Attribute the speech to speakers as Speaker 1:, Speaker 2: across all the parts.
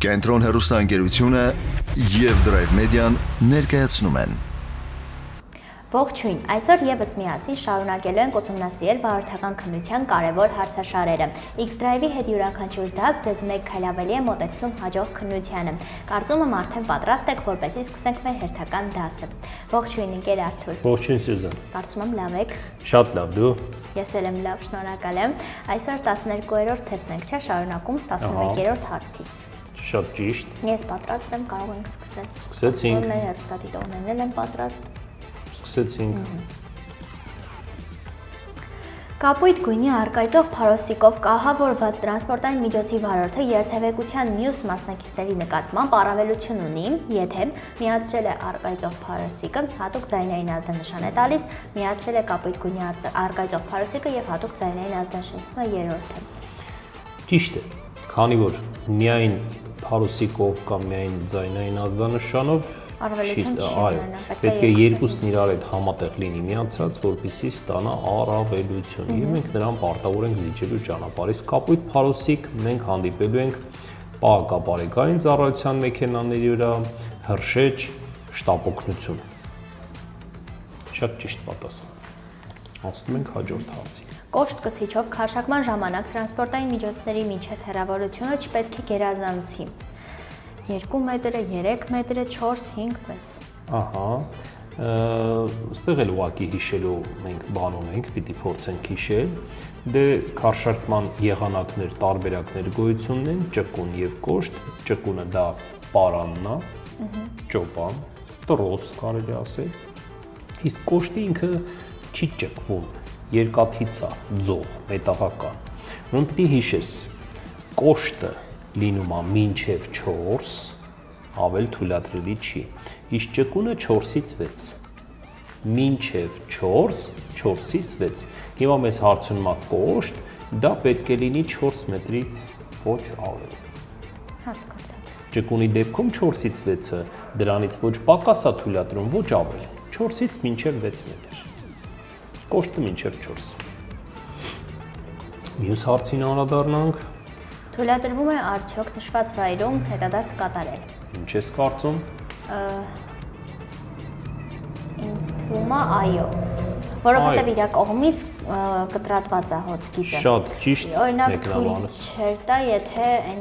Speaker 1: Կենտրոն հեռուստաընկերությունը և Drive Media-ն ներկայացնում են։
Speaker 2: Ողջույն, այսօր եւս միասին շարունակելու ենք ուսումնասիրել վարորդական քննության կարևոր հարցաշարերը։ X-Drive-ի հետ յուրաքանչյուր դաս ձեզ մեկ քայլ ավելի է մոտեցնում հաջող քննությանը։ Կարծում եմ արդեն պատրաստ եք, որպեսզի սկսենք մեր հերթական դասը։ Ողջույն, ընկեր Արթուր։
Speaker 3: Ողջույն Սյուզան։
Speaker 2: Կարծում եմ լավ եք։
Speaker 3: Շատ լավ, դու։
Speaker 2: Ես էլ եմ լավ, շնորհակալ եմ։ Այսօր 12-րդ թեստն ենք, չէ՞, շարունակում 11-րդ հարցից։
Speaker 3: Շատ ճիշտ։
Speaker 2: Ես պատրաստ եմ, կարող ենք սկսել։
Speaker 3: Սկսեցինք։
Speaker 2: Մեր հեռուստադիտողներն էլ են պատրաստ։
Speaker 3: Սկսեցինք։
Speaker 2: Կապույտ գույնի արկայծող փարոսիկով կահավորված տրանսպորտային միջոցի վարորդը երթևեկության մյուս մասնակիցների նկատմամբ առավելություն ունի, եթե միացրել է արկայծող փարոսիկը, հատուկ ձայնային ազդանշան է տալիս, միացրել է կապույտ գույնի արկայծող փարոսիկը եւ հատուկ ձայնային ազդանշանը երրորդը։
Speaker 3: Ճիշտ է, քանի որ միայն փարոսիկով կամ միայն ձայնային ազդանշանով պետք է երկուսն իրար հետ համատեղ լինի միացած, որպեսզի ստանա առավելություն եւ մենք նրան պարտավոր ենք զիջելու ճանապարհ։ Իսկ կապույտ փարոսիկ մենք հանդիպելու ենք պահակապարեկային ծառայության մեքենաների վրա, հրշեջ, շտապօգնություն։ Շատ ճիշտ պատասխան։ Անցնում ենք հաջորդ հարցին։
Speaker 2: Կոշտ կցիչով քարշակման ժամանակ տրանսպորտային միջոցների միջև հեռավորությունը չպետք է գերազանցի։ 2 մետրը, 3 մետրը, 4, 5, 6։ Ահա,
Speaker 3: ստեղ էլ ուղղակի հիշելու մենք բան ունենք, պիտի փորձենք հիշել։ Դե քարշակման եղանակներ, տարբերակներ գոյություն ունեն, ճկուն եւ կոշտ։ Ճկունը դա պարանն է, ճոպան, տրոս կարելի ասել։ Իսկ կոշտը ինքը չի ճկվում, երկաթից է, ձող, մետաղական։ Ուրեմն պիտի հիշես, կոշտը լինում է մինչև 4, ավել թույլատրելի չի, իսկ ճկունը 4-ից 6, մինչև 4, 4-ից 6, հիմա մեզ հարցնում է կոշտ, դա պետք է լինի 4 մետրից ոչ ավել։
Speaker 2: Հասկացա։
Speaker 3: Ճկունի դեպքում 4-ից 6-ը դրանից ոչ պակաս է թույլատրում, ոչ ավել, 4-ից մինչև 6 մետր, կոշտը մինչև 4։ Մյուս հարցին անդրադառնանք։
Speaker 2: Թույլատրվում է արդյոք նշված վայրում հետադարձ կատարել։
Speaker 3: Ինչ ես կարծում։
Speaker 2: Ինձ թվում է այո, որովհետև իր կողմից կտրատված է հոցկիծը։
Speaker 3: Շատ ճիշտ
Speaker 2: մեկնաբանություն։ Չէր տա, եթե այն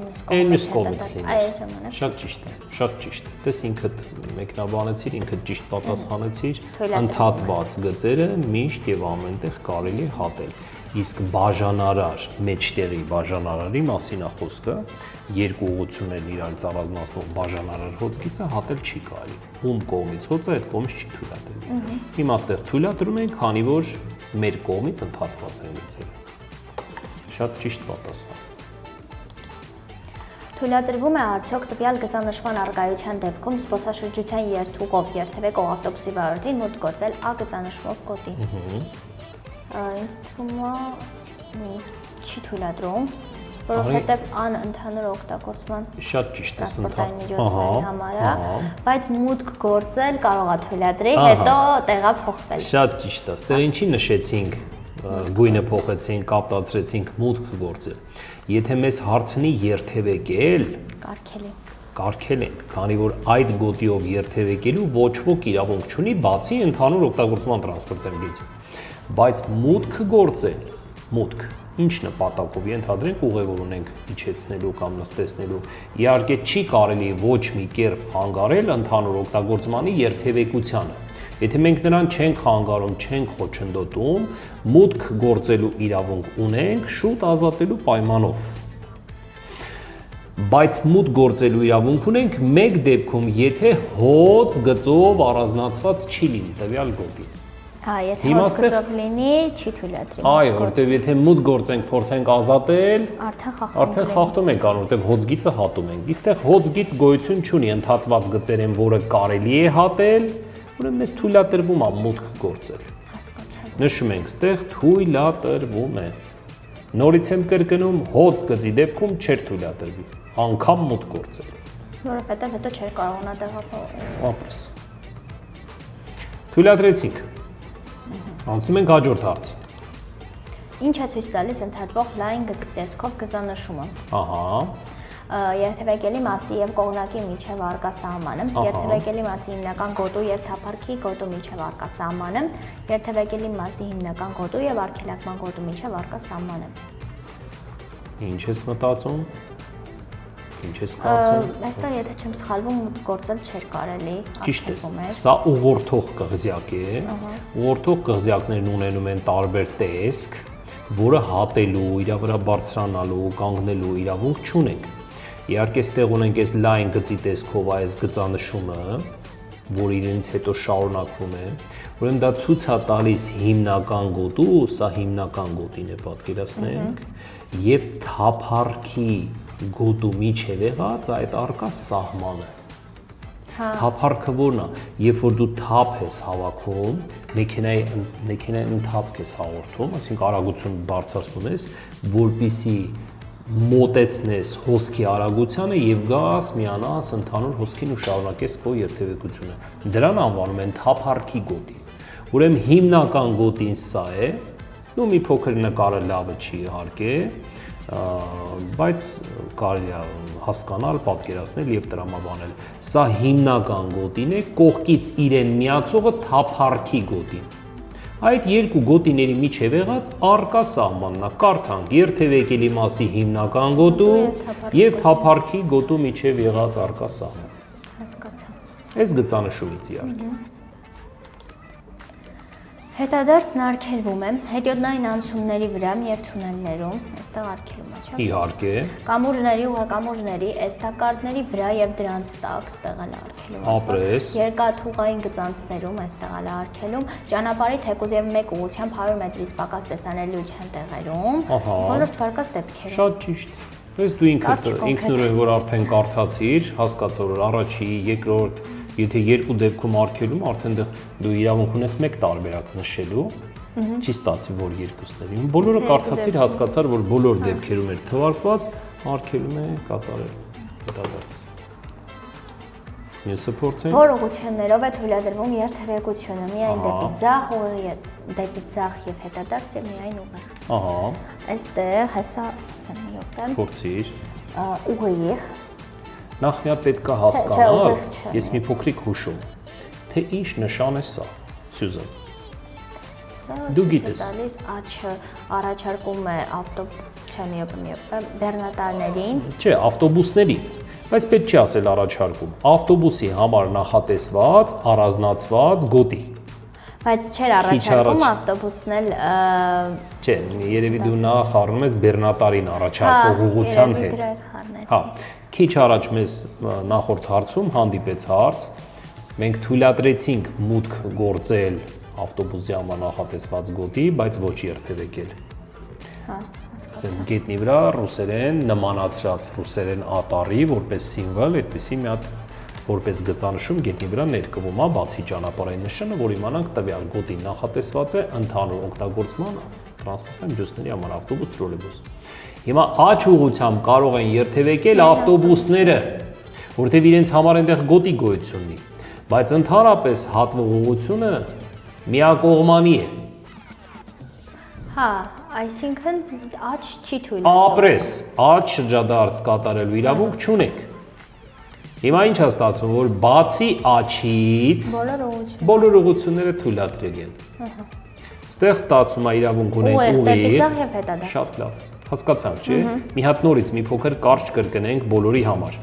Speaker 2: մյուս կողմից
Speaker 3: լինի։ Շատ ճիշտ է, շատ ճիշտ։ Տես ինքդ մեկնաբանեցիր, ինքդ ճիշտ պատասխանեցիր, ընդհատված գծերը միշտ եւ ամենտեղ կարելի է հատել։ Իսկ բաժանարար, մեջտեղի բաժանարարի մասին է խոսքը, երկու ուղղություններն իրարից առանձնացնող բաժանարար հոցկիծը հատել չի կարելի։ Ում կողմից հոցը, այդ կողմից չի թույլատրվում։ Հիմա այստեղ թույլատրում ենք, քանի որ մեր կողմից ընդհատված են գծերը։ Շատ ճիշտ պատասխան։
Speaker 2: Թույլատրվում է արդյոք տվյալ գծանշման առկայության դեպքում զբոսաշրջության երթուղով երթևեկող ավտոբուսի վարորդին մուտք գործել Ա գծանշմով կոդի։ Ինձ թվում է չի թույլատրում, որովհետև ան ընդհանուր օգտագործման
Speaker 3: շատ ճիշտ է
Speaker 2: տրանսպորտային միջոցների համար է, բայց մուտք գործել կարող է թույլատրի, հետո տեղափոխվել։
Speaker 3: Շատ ճիշտ է։ Ստեղ ինչի նշեցինք, գույնը փոխեցինք, կապտացրեցինք մուտք գործել։ Եթե մեզ հարցնի երթևեկել, կարգել ենք, քանի որ այդ գոտիով երթևեկելու ոչ ոք իրավունք չունի, բացի ընդհանուր օգտագործման տրանսպորտային միջոցից։ Բայց մուտք գործել, մուտք, ինչ նպատակով ենթադրենք ուղևոր ունենք իջեցնելու կամ նստեցնելու, իհարկե չի կարելի ոչ մի կերպ խանգարել ընդհանուր օգտագործմանի երթևեկությանը։ Եթե մենք նրան չենք խանգարում, չենք խոչընդոտում, մուտք գործելու իրավունք ունենք շուտ ազատելու պայմանով։ Բայց մուտք գործելու իրավունք ունենք մեկ դեպքում, եթե հոծ գծով առանձնացված չի լինի տվյալ գոտի։
Speaker 2: Հա, եթե հոծ գծով լինի, չի թույլատրի։
Speaker 3: Այո, որտեվ եթե մուտք գործենք, փորձենք ազատել, արդեն խախտում ենք անում, որտեվ հոծ գիծը հատում ենք։ Իստեղ հոծ գիծ գոյություն չունի, ընդհատված գծեր են, որը կարելի է հատել, ուրեմն մեզ թույլատրվում է մուտք գործել։
Speaker 2: Հասկացա։
Speaker 3: Նշում ենք, ստեղ թույլատրվում է։ Նորից եմ կրկնում, հոծ գծի դեպքում չէր թույլատրվի, անգամ մուտք գործել։
Speaker 2: Որովհետև հետո չէր կարողանա տեղափոխվել։
Speaker 3: Ապրես։ Թույլատրեցինք։ Անցնում ենք հաջորդ հարցին։
Speaker 2: Ինչ է ցույց տալիս ընդհատվող լայն գծի տեսքով գծանշումը։
Speaker 3: Ահա։
Speaker 2: երթևեկելի մասի եւ կողմնակի միջև արկա սահմանը, երթևեկելի մասի հիմնական գոտու եւ թափառքի գոտու միջև արկա սահմանը, երթևեկելի մասի հիմնական գոտու եւ արգելակման գոտու միջև արկա սահմանը։
Speaker 3: Ինչ ես մտածում։ Ինչ ես կարծում։
Speaker 2: Այստեղ եթե չեմ սխալվում մուտք գործել չէր կարելի։
Speaker 3: Ճիշտ է։ Սա ուղղորդող կղզյակ է։ Ուղղորդող կղզյակներն ունենում են տարբեր տեսք, որը հատելու, իր վրա բարձրանալու, կանգնելու իրավունք չունենք։ Իհարկե, այստեղ ունենք այս լայն գծի տեսքով այս գծանշումը, որ իրենից հետո շարունակվում է, ուրեմն դա ցույց է տալիս հիմնական գոտու, սա հիմնական գոտին է պատկերացնենք, եւ թափառքի գոտու միջև եղած այդ արկա սահմանը։ Թափառքը որն է, երբ որ դու թափ ես հավաքում, մեքենայի ընթացք ես հաղորդում, այսինքն արագություն բարձրացնում ես, որպեսզի մոտեցնես հոսքի արագությանը եւ գաս միանաս ընդհանուր հոսքին ու շարունակես քո երթևեկությունը։ Դրան անվանում են թափառքի գոտի։ Ուրեմն հիմնական գոտին սա է, ու մի փոքր նկարը լավը չի իհարկե, բայց կարելի է հասկանալ, պատկերացնել եւ տրամաբանել։ Սա հիմնական գոտին է, կողքից իրեն միացողը թափառքի գոտին։ Այդ երկու գոտիների միջև եղած արկա սահմանն է, կարդանք երթևեկելի մասի հիմնական գոտու եւ թափառքի գոտու միջև եղած արկա սահման։
Speaker 2: Հասկացա։
Speaker 3: Այս գծանշումից իհարկե։
Speaker 2: Հետադարձն արգելվում է հետիոտնային անցումների վրա եւ թունելներում, այստեղ արգելում է, չէ՞։
Speaker 3: Իհարկե։
Speaker 2: Կամուրջների ու հակամուրջների, էստակարդների վրա եւ դրանց տակ, այստեղ էլ արգելում է։
Speaker 3: Ապրես։
Speaker 2: Երկաթուղային գծանցներում, այստեղ էլ արգելում, ճանապարհի թեկուզ եւ մեկ ուղղությամբ 100 մետրից պակաս տեսանելիության տեղերում, բոլոր թվարկած դեպքերում։
Speaker 3: Շատ ճիշտ։ Բայց դու ինքնուրույն որ արդեն կարդացիր, հասկացա որ առաջի, երկրորդ, եթե երկու դեպքում արգելում, արդեն դու իրավունք ունես մեկ տարբերակ նշելու, չի ստացի որ երկուսների։ Բոլորը կարդացիր, հասկացար, որ բոլոր դեպքերում էր թվարկված, արգելում է կատարել հետադարձ։ Մյուսը փորձենք։
Speaker 2: Որ ուղղություններով է թույլատրվում երթևեկությունը, միայն դեպի ձախ, դեպի ձախ եւ հետադարձ եւ միայն ուղիղ։
Speaker 3: Ահա։
Speaker 2: Այստեղ հեսա մի րոպե։
Speaker 3: Փորձիր։
Speaker 2: Ուղիղ։
Speaker 3: Նախ մի հատ պետք է հասկանալ, ես մի փոքրիկ հուշում, թե ինչ նշան է սա, Սյուզան։ Դու գիտես։
Speaker 2: Տալիս աչը առաջարկում է բեռնատարներին։
Speaker 3: Չէ, ավտոբուսներին, բայց պետք չի ասել առաջարկում։ Ավտոբուսի համար նախատեսված, առանձնացված գոտի։
Speaker 2: Բայց չէր առաջարկում ավտոբուսն էլ
Speaker 3: Չէ, երևի դու նախ խառնում ես բեռնատարին առաջարկող ուղղության հետ։ Հա, քիչ առաջ մեզ նախորդ հարցում հանդիպեց հարց, մենք թույլատրեցինք մուտք գործել ավտոբուսի համար նախատեսված գոտի, բայց ոչ երթևեկել։
Speaker 2: Հա,
Speaker 3: ասենց գետնի վրա ռուսերեն նմանացրած ռուսերեն ատառի որպես սիմվոլ, այդպեսի մի հատ որպես գծանշում գետնի վրա ներկվում է բացի ճանապարհային նշանը, որ իմանանք տվյալ գոտին նախատեսված է ընդհանուր օգտագործման տրանսպորտային միջոցների համար ավտոբուս, տրոլեյբուս։ Հիմա աջ ուղղությամբ կարող են երթևեկել ավտոբուսները, որտեղ իրենց համար այնտեղ գոտի գոյություն ունի, բայց ընդհանրապես հատվող ուղղությունը միակողմանի է։
Speaker 2: Հա, այսինքն աջ չի թույլ։
Speaker 3: Ապրես, աջ շրջադարձ կատարելու իրավունք չունեք։ Հիմա ինչ է ստացվում, որ բացի աչից բոլոր ուղղությունները թույլատրելի են։ Ստեղ ստացվում է իրավունք ունենք ուղիղ։ Շատ լավ։ Հասկացանք, չէ՞։ Մի հատ նորից մի փոքր կարճ կրկնենք բոլորի համար։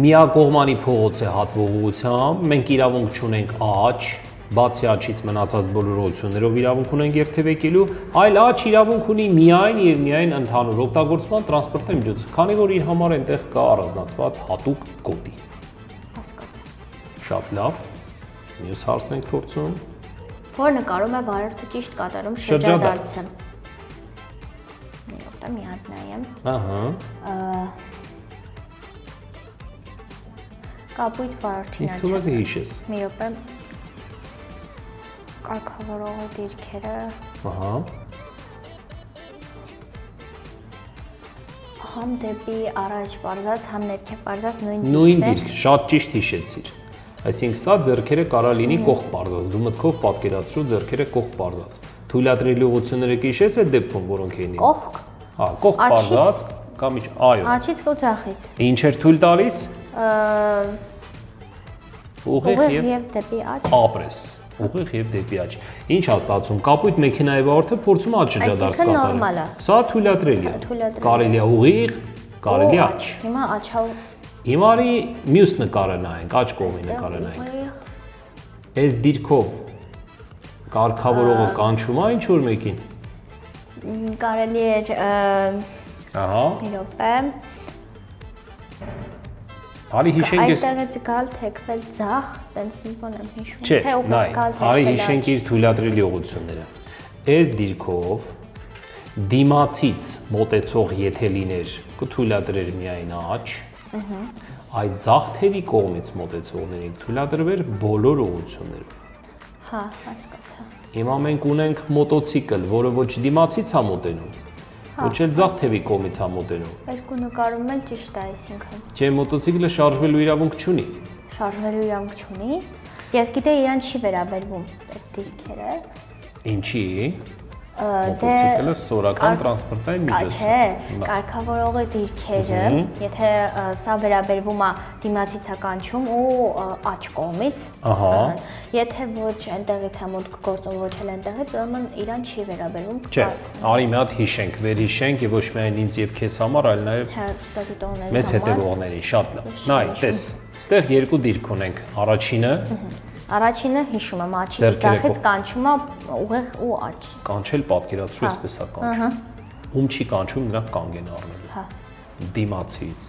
Speaker 3: Միակողմանի փողոց է հատվող ուղղությամբ, մենք իրավունք չունենք աչ, բացի աչից մնացած բոլոր ուղղություններով իրավունք ունենք երթևեկելու, այլ աչ իրավունք ունի միայն եւ միայն ընդհանուր օգտագործման տրանսպորտային միջոց, քանի որ իր համար այնտեղ կա առանձնացված հատուկ գոտի։
Speaker 2: Հասկացա։
Speaker 3: Շատ լավ։ Մյուս հարցն ենք փորձում։
Speaker 2: Որ նկարում է վարորդը ճիշտ կատարում շրջադարձը։ Մի հատ նայեմ։
Speaker 3: Ահա։
Speaker 2: Կապույտ վարորդին
Speaker 3: Իսկ թվում է թե հիշես։
Speaker 2: Մի րոպե։ Կարգավորողի դիրքերը։
Speaker 3: Ահա։
Speaker 2: Համ դեպի առաջ բարձած, համ ներքև բարձած նույն
Speaker 3: Նույն դիրք, շատ ճիշտ հիշեցիր։ Այսինքն սա ձեռքերը կարա լինի կողք բարձած, դու մտքով պատկերացրու ձեռքերը կողք բարձած։ Թույլատրելի ուղղությունները կհիշես այդ դեպքում, որոնք էին։
Speaker 2: Կողք։
Speaker 3: Հա, կողք բարձած կամ այո։
Speaker 2: Աչից ու ձախից։
Speaker 3: Ինչ էր թույլ տալիս։ Ուղիղ
Speaker 2: եւ դեպի աչ։
Speaker 3: Ապրես։ Ուղիղ եւ դեպի աչ։ Ինչ է ստացվում։ Կապույտ մեքենայի վարորդը փորձում է աչ շրջադարձ
Speaker 2: Այսինքն նորմալ է։
Speaker 3: Սա թույլատրելի է։ Կարելի է ուղիղ, կարելի է աչ։
Speaker 2: Հիմա աչա
Speaker 3: Հիմա արի մյուս նկարը նայենք, աչ կողմի նկարը նայենք։ Այս դիրքով կարգավորողը կանչում է ինչ որ մեկին։
Speaker 2: կարելի է
Speaker 3: Ահա։
Speaker 2: մի րոպե։
Speaker 3: Արի հիշենք այս
Speaker 2: Այստեղից գալ թեքվել ձախ, տենց մի բան եմ հիշում։
Speaker 3: Չէ,
Speaker 2: Թե ուղիղ
Speaker 3: նայ,
Speaker 2: գալ
Speaker 3: արի
Speaker 2: թեքվել
Speaker 3: հիշենք իր թույլատրելի ուղղությունները։ Այս դիրքով դիմացից մոտեցող եթե լիներ, կթույլատրեր միայն աչ։ Այդ ձախ թևի կողմից մոտեցողներին թույլատրվեր բոլոր ուղղություններով։
Speaker 2: Հա, հասկացա։
Speaker 3: Հիմա մենք ունենք մոտոցիկլ, որը ոչ դիմացից է մոտենում, ոչ էլ ձախ թևի կողմից է մոտենում։
Speaker 2: Երկու նկարում էլ ճիշտ է, այսինքն։
Speaker 3: Չէ, մոտոցիկլը շարժվելու իրավունք չունի։
Speaker 2: Շարժվելու իրավունք չունի։ Ես գիտեի իրան չի վերաբերվում այդ դիրքերը։
Speaker 3: Ինչի։ Մոտոցիկլը սորական տրանսպորտային միջոց է։
Speaker 2: Չէ, կարգավորողի դիրքերը, եթե սա վերաբերվում է դիմացից է կանչում ու աչ կողմից,
Speaker 3: Ահա։
Speaker 2: եթե ոչ այնտեղից է մոտ գործում, ոչ էլ այնտեղից, ուրեմն իրան չի վերաբերվում։
Speaker 3: Չէ, արի մի հատ հիշենք, վերհիշենք եւ ոչ միայն ինձ եւ քեզ համար, այլ նաեւ
Speaker 2: Հեռուստադիտողների
Speaker 3: մեզ հետևողների, շատ լավ։ Նայ, տես, այստեղ երկու դիրք ունենք։ Առաջինը
Speaker 2: Առաջինը հիշում եմ, աչից
Speaker 3: Ձեռքերը
Speaker 2: ձախից կանչում է ուղիղ ու աչ։
Speaker 3: կանչել պատկերացրու այսպես է կանչում։ Ում չի կանչում, նրանք կանգ են առնում։
Speaker 2: Հա։
Speaker 3: Դիմացից,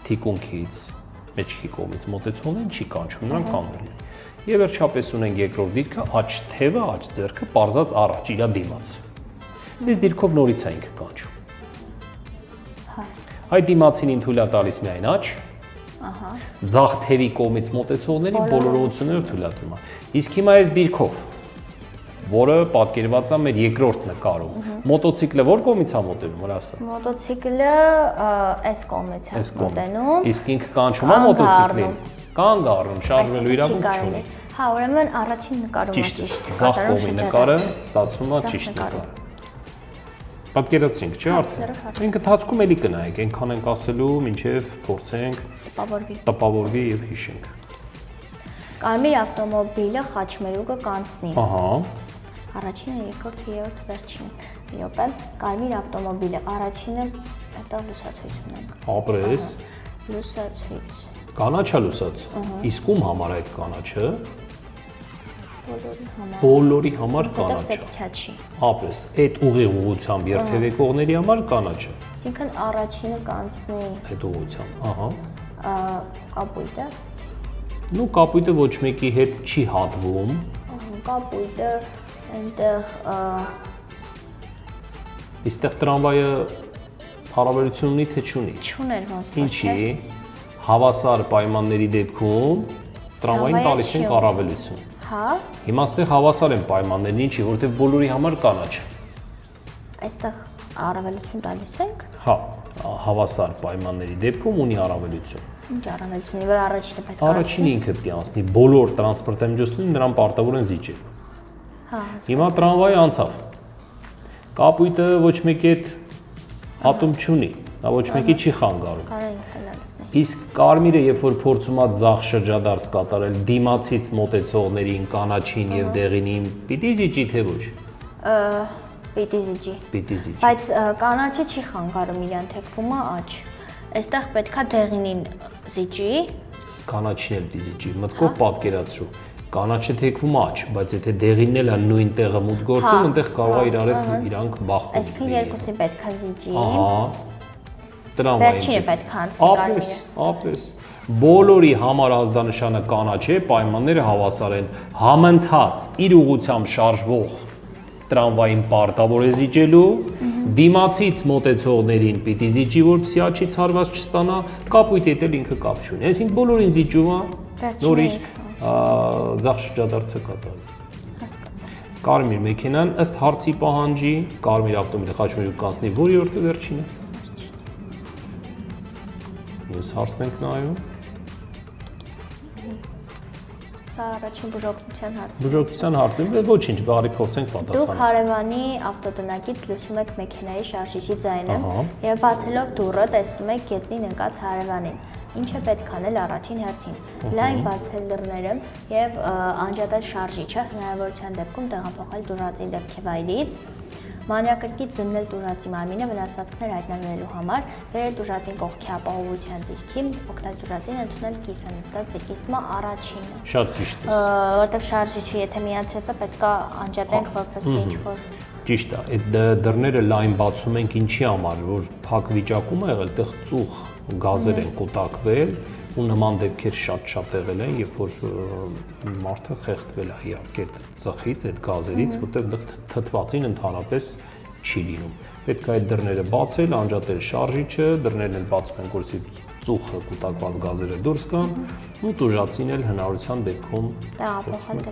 Speaker 3: թիկունքից, մեջքի կողմից մոտեցողներին չի կանչում, նրանք կանգնել են։ Եվ վերջապես ունենք երկրորդ դիրքը, աչ թևը, աչ ձեռքը պարզած առաջ, իրա դիմաց։ Այս դիրքով նորից ենք կանչում։
Speaker 2: Հա։
Speaker 3: Այդ դիմացին թույլ է տալիս միայն աչ,
Speaker 2: Ահա։
Speaker 3: Ձախ թևի կողմից մոտեցողներին բոլոր ուղղությունները թույլատրում է։ Իսկ հիմա այս դիրքով, որը պատկերված է մեր երկրորդ նկարում, մոտոցիկլը ո՞ր կողմից է մոտենում, հրասը։
Speaker 2: Մոտոցիկլը այս կողմից է մոտենում։
Speaker 3: Իսկ ինքը կանչում է մոտոցիկլին։ Կանգ առնում, շարժվելու իրավունք չունի։
Speaker 2: Հա, ուրեմն առաջին նկարում է
Speaker 3: Ճիշտ է։
Speaker 2: ճիշտ։
Speaker 3: Ձախ կողմի նկարը ստացվում է ճիշտ նկարը։ Պատկերացրինք, չէ՞ արդեն։ Մենք ընթացքում էլի կնայենք, այնքան ենք ասելու, մինչև փորձենք տպավորվի եւ հիշենք։
Speaker 2: Կարմիր ավտոմոբիլը խաչմերուկը կանցնի։
Speaker 3: Ահա։
Speaker 2: Առաջինը, երկրորդը, երրորդը, վերջինը։ Մի րոպե, կարմիր ավտոմոբիլը առաջինը, այստեղ լուսացույց ունենք։
Speaker 3: Ապրես։
Speaker 2: Լուսացույց։
Speaker 3: Կանաչա լուսած։ Իսկ ում համար այդ կանաչը։
Speaker 2: Բոլորի համար։
Speaker 3: Բոլորի համար
Speaker 2: Որտեղ
Speaker 3: կանաչ է։
Speaker 2: սեկցիա չի։
Speaker 3: Ապրես, այդ ուղիղ ուղղությամբ երթևեկողների համար կանաչ է։
Speaker 2: Այսինքն առաջինը կանցնի
Speaker 3: Այդ ուղղությամբ, ահա։
Speaker 2: կապույտը,
Speaker 3: Նու կապույտը ոչ մեկի հետ չի հատվում։
Speaker 2: կապույտը, այնտեղ
Speaker 3: Այստեղ տրամվայը հարաբերություն ունի թե չունի։
Speaker 2: չուներ ոնց որ։
Speaker 3: Ինչի հավասար պայմանների դեպքում տրամվային տալիս ենք առավելություն։
Speaker 2: Հա,
Speaker 3: Հիմա այստեղ հավասար են պայմաններն, ինչի, որովհետև բոլորի համար կանաչ է։
Speaker 2: այստեղ առավելություն տալիս ենք։
Speaker 3: Հա, հավասար պայմանների դեպքում ունի առավելություն։
Speaker 2: Ինչ առավելությունի վրա առաջինը պետք է։
Speaker 3: Առաջինը ինքը պետք է անցնի, բոլոր տրանսպորտային միջոցներն նրան պարտավոր են զիջել։
Speaker 2: Հա,
Speaker 3: Հիմա տրամվայը անցավ։ Կապույտը ոչ մեկի հետ հատում չունի, նա ոչ մեկի չի խանգարում։
Speaker 2: կարա ինքն անցնի։
Speaker 3: Իսկ կարմիրը, երբ որ փորձում է ձախ շրջադարձ կատարել դիմացից մոտեցողներին, կանաչին եւ դեղինին, պիտի զիջի թե ոչ։
Speaker 2: Պիտի զիջի։
Speaker 3: Պիտի զիջի։
Speaker 2: Բայց կանաչը չի խանգարում իրան թեքվում է աչ։ Այստեղ պետքա դեղինին զիջի։
Speaker 3: Կանաչին էլ պիտի զիջի։ Մտքով պատկերացրու։ Կանաչը թեքվում է աչ, բայց եթե դեղինն էլ է նույն տեղը մուտք գործում, այնտեղ կարող է իրար հետ իրանք բախվում։
Speaker 2: Այսինքն երկուսին պետքա զիջի։
Speaker 3: Ահա։ Տրամվային։
Speaker 2: Վերջինը պետքա անցնի կարմիրը։
Speaker 3: Ապրես։ Բոլորի համար ազդանշանը կանաչ է, պայմանները հավասար են։ Համընթաց իր ուղղությամբ շարժվող տրամվային պարտավոր է զիջելու, դիմացից մոտեցողներին պիտի զիջի, որպեսզի աչից հարված չստանա, կապույտի հետ էլ ինքը կապ չունի։ Այսինքն բոլորին զիջում է, նորից ձախ շրջադարձը կատարում։
Speaker 2: Հասկացա։
Speaker 3: Կարմիր մեքենան ըստ հարցի պահանջի, կարմիր ավտոմոբիլը խաչմերուկ կանցնի, որ երրորդը վերջինը։ Մյուս հարցն ենք նայում։
Speaker 2: Սա առաջին բուժօգնության հարցն է։
Speaker 3: Բուժօգնության հարցը ոչինչ, բարի փորձենք
Speaker 2: Դուք
Speaker 3: պատասխանել։
Speaker 2: հարևանի ավտոտնակից լսում եք մեքենայի շարժիչի ձայնը եւ բացելով դուռը տեսնում եք գետնին ընկած հարևանին։ Ինչ է պետք անել առաջին հերթին։ Լայն բացել դռները եւ անջատել շարժիչը, հնարավորության դեպքում տեղափոխել դուրացի դեպքեվայրից, մանրակրկիտ զննել դուրացի մարմինը վնասվածքներ հայտնաբերելու համար, բերել դուրացին կողքի ապահովության դիրքի, օգնել դուրացին ընդունել կիսը նստած դիրքից մա առաջինը։
Speaker 3: Շատ ճիշտ է։
Speaker 2: Որտեվ շարժիչը եթե միացրածը պետքա անջատենք, որպեսզի ինչ-որ
Speaker 3: Ճիշտ է, այդ դռները լայն բացում ենք ինչի համար, որ փակ վիճակում է եղել, տեղ ծուխ գազեր են կուտակվել ու նման դեպքեր շատ եղել են, երբ որ մարդը խեղդվել է իհարկե այդ ծխից, այդ գազերից, որտեղ թթվածին ընդհանրապես չի լինում։ Պետք է այդ դռները բացել, անջատել շարժիչը, դռներն էլ բացում են, որպեսզի ծուխը կուտակված գազերը դուրս գան ու տուժածին էլ հնարավորության դեպքում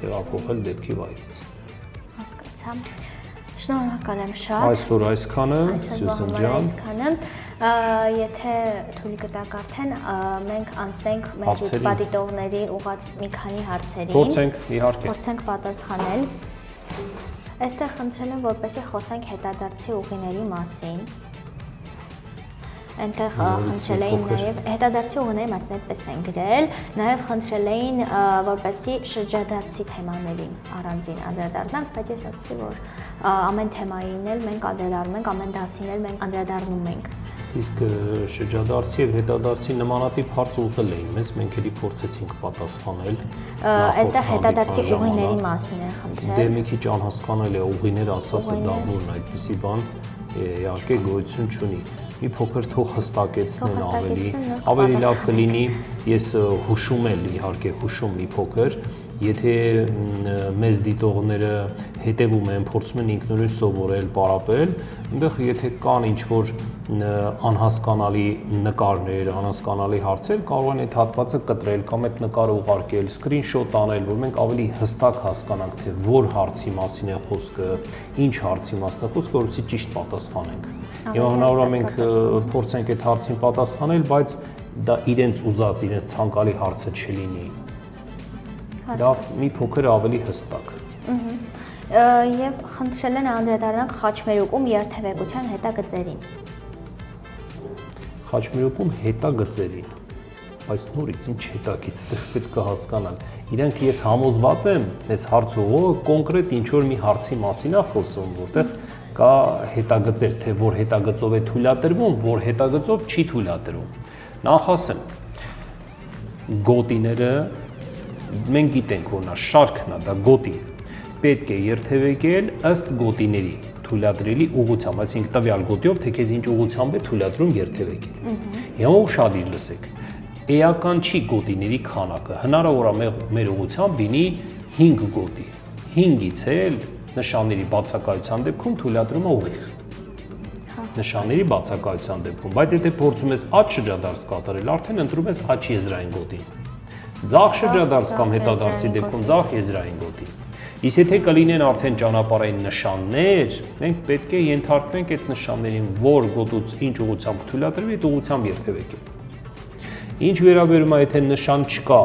Speaker 3: տեղափոխել դեպքի վայրից։
Speaker 2: Հասկացա։ Շնորհակալ եմ շատ։
Speaker 3: Այսօր այսքանը, Սյուզան ջան։
Speaker 2: Եթե թույլ կտաք արդեն մենք անցնենք մեր պատիտողների ուղղած մի քանի հարցերին։
Speaker 3: Փորձենք, իհարկե։
Speaker 2: Փորձենք պատասխանել։ Այստեղ խնդրել եմ, որպեսզի խոսենք հետադարձի ուղիների մասին։ Այնտեղ խնդրել էին նաև հետադարձի ուղիների մասին այդպես են գրել, նաև խնդրել էին, որպեսզի շրջադարձի թեմաներին առանձին անդրադառնանք, բայց ես ասացի, որ ամեն թեմային էլ մենք անդրադառնում ենք, ամեն դասին էլ մենք անդրադառնում ենք։
Speaker 3: Իսկ շրջադարձի եւ հետադարձի նմանատիպ հարց ուղղել էին մեզ, մենք էլի փորձեցինք պատասխանել։
Speaker 2: Այստեղ հետադարձի ուղիների մասին են խնդրել։
Speaker 3: Դե մի քիչ անհասկանալ է ուղիներ ասածը դա որն այդպիսի բան իհարկե գոյություն չունի։ Մի փոքր թող հստակեցնեն ավելի լավ կլինի, ես հուշում եմ իհարկե հուշում մի փոքր, եթե մեզ դիտողները հետևում են, փորձում են ինքնուրույն սովորել, պարապել, այնտեղ եթե կան ինչ-որ անհասկանալի նկարներ, անհասկանալի հարցեր, կարող են այդ հատվածը կտրել կամ այդ նկարը ուղարկել, սկրինշոտ անել, որ մենք ավելի հստակ հասկանանք, թե որ հարցի մասին է խոսքը, ինչ հարցի մասին է խոսքը, որովհետեւ ճիշտ պատասխանենք։ Եվ հնարավոր է մենք փորձենք այդ հարցին պատասխանել, բայց դա իրենց ուզած, իրենց ցանկալի հարցը չլինի։ Դա մի փոքր ավելի հստակ։
Speaker 2: Եվ խնդրել են անդրադառնանք խաչմերուկում երթևեկության հետագծերին։
Speaker 3: Խաչմերուկում հետագծերին, բայց նորից ինչ հետագից դեռ պետք է հասկանալ։ Իրանք ես համոզված եմ, այս հարցողը կոնկրետ ինչ-որ մի հարցի մասին է խոսում, որտեղ կա հետագծեր, թե որ հետագծով է թույլատրվում, որ հետագծով չի թույլատրվում։ Նախ ասեմ, գոտիները մենք գիտենք, որ նա շարքն է, դա գոտի, պետք է երթևեկել ըստ գոտիների թույլատրելի ուղղությամբ, այսինքն տվյալ գոտիով, թե քեզ ինչ ուղղությամբ է թույլատրում երթևեկել։ Հիմա ուշադիր լսեք, էական չի գոտիների քանակը, հնարավոր է մեր ուղղությամբ լինի 5 գոտի, 5-ից էլ նշանների բացակայության դեպքում թույլատրում է ուղիղ։ Նշանների բացակայության դեպքում, բայց եթե փորձում ես աջ շրջադարձ կատարել, արդեն ընտրում ես աջ եզրային գոտին։ Ձախ շրջադարձ կամ հետադարձի դեպքում ձախ եզրային գոտի։ Իսկ եթե կլինեն արդեն ճանապարհային նշաններ, մենք պետք է ենթարկվենք այդ նշաններին, որ գոտուց ինչ ուղղությամբ թույլատրվի, այդ ուղղությամբ երթևեկել։ Ինչ վերաբերում է, եթե նշան չկա,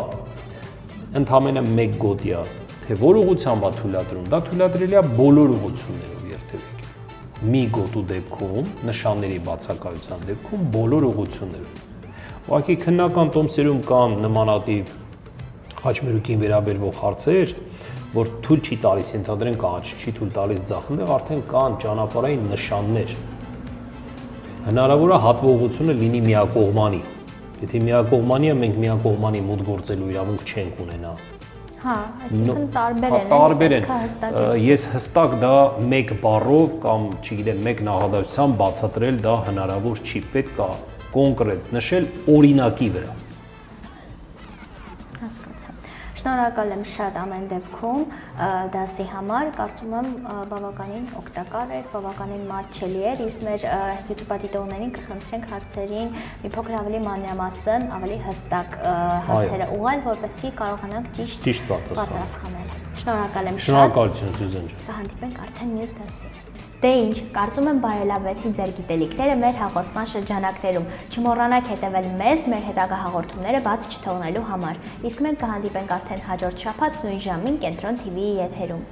Speaker 3: ընդամենը մեկ գոտի է, թե որ ուղղությամբ է թույլատրում, դա թույլատրելի է բոլոր ուղղություններով երթևեկել։ Մի գոտու դեպքում, նշանների բացակայության դեպքում բոլոր ուղղություններով։ Ուղղակի քննական տոմսերում կան նմանատիպ խաչմերուկին վերաբերվող հարցեր, որ թույլ չի տալիս, ենթադրենք աջ, չի թույլ տալիս ձախ, այնտեղ արդեն կան ճանապարհային նշաններ։ Հնարավոր է հատվողությունը լինի միակողմանի։ Եթե միակողմանի է, մենք միակողմանի մոտ գործելու իրավունք չենք ունենա։
Speaker 2: Հա, այսինքն տարբեր են,
Speaker 3: տարբեր են։
Speaker 2: պետք է հստակեցնել։
Speaker 3: Ես հստակ դա մեկ բառով կամ, չգիտեմ, մեկ նախադասությամբ բացատրել դա հնարավոր չի, պետք է կոնկրետ նշել օրինակի վրա։
Speaker 2: Հասկացա։ Շնորհակալ եմ շատ ամեն դեպքում դասի համար, կարծում եմ բավականին օգտակար էր, բավականին մատչելի էր, իսկ մեր YouTube-դիտողներին կխնդրենք հարցերին մի փոքր ավելի մանրամասն, ավելի հստակ հարցերը ուղղել, որպեսզի կարողանանք ճիշտ պատասխանել։ Շնորհակալ եմ շատ։
Speaker 3: Շնորհակալություն Սյուզան ջան։
Speaker 2: Կհանդիպենք արդեն մյուս դասին։ Դե ինչ, կարծում եմ բարելավեցին ձեր գիտելիքները մեր հաղորդման շրջանակներում։ Չմոռանաք հետևել մեզ, մեր հետագա հաղորդումները բաց չթողնելու համար։ Իսկ մենք կհանդիպենք արդեն հաջորդ շաբաթ նույն ժամին Կենտրոն TV-ի եթերում։